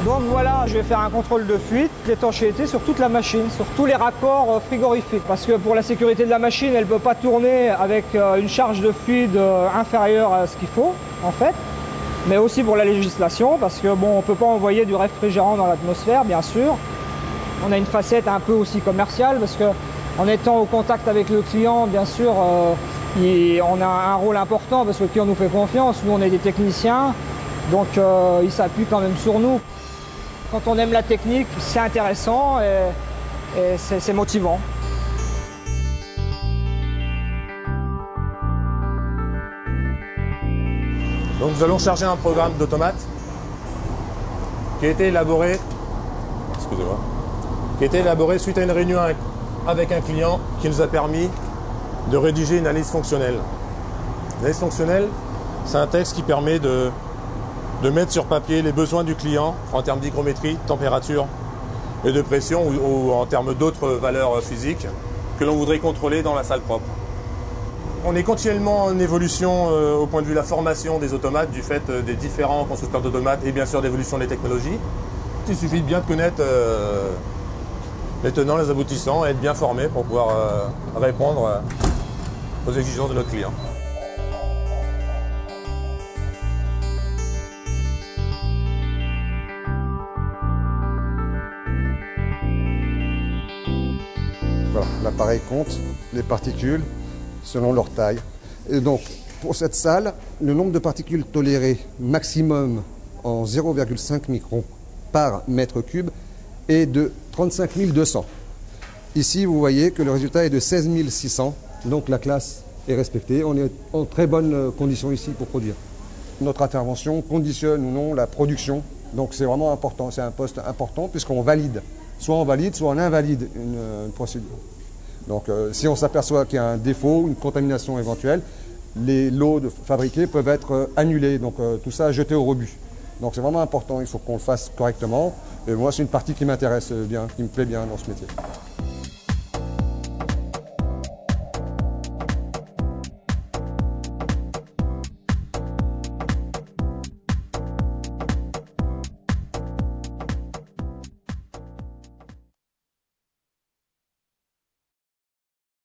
Donc voilà, je vais faire un contrôle de fuite, d'étanchéité sur toute la machine, sur tous les raccords frigorifiques. Parce que pour la sécurité de la machine, elle ne peut pas tourner avec une charge de fluide inférieure à ce qu'il faut, en fait. Mais aussi pour la législation, parce que bon, on ne peut pas envoyer du réfrigérant dans l'atmosphère, bien sûr. On a une facette un peu aussi commerciale, parce que en étant au contact avec le client, bien sûr, on a un rôle important, parce que le client nous fait confiance. Nous, on est des techniciens, donc il s'appuie quand même sur nous. Quand on aime la technique, c'est intéressant et c'est motivant. Donc nous allons charger un programme d'automate qui a été élaboré, suite à une réunion avec un client qui nous a permis de rédiger une analyse fonctionnelle. L'analyse fonctionnelle, c'est un texte qui permet de mettre sur papier les besoins du client en termes d'hygrométrie, de température et de pression ou en termes d'autres valeurs physiques que l'on voudrait contrôler dans la salle propre. On est continuellement en évolution au point de vue de la formation des automates, du fait des différents constructeurs d'automates et bien sûr d'évolution des technologies. Il suffit de bien connaître les tenants, les aboutissants et être bien formé pour pouvoir répondre aux exigences de notre client. Voilà, l'appareil compte les particules selon leur taille. Et donc, pour cette salle, le nombre de particules tolérées maximum en 0,5 microns par mètre cube est de 35 200. Ici, vous voyez que le résultat est de 16 600, donc la classe est respectée. On est en très bonne condition ici pour produire. Notre intervention conditionne ou non la production, donc c'est vraiment important, c'est un poste important puisqu'on valide. Soit on valide, soit on invalide une procédure. Donc si on s'aperçoit qu'il y a un défaut, une contamination éventuelle, les lots fabriqués peuvent être annulés, donc tout ça jeté au rebut. Donc c'est vraiment important, il faut qu'on le fasse correctement. Et moi c'est une partie qui m'intéresse bien, qui me plaît bien dans ce métier.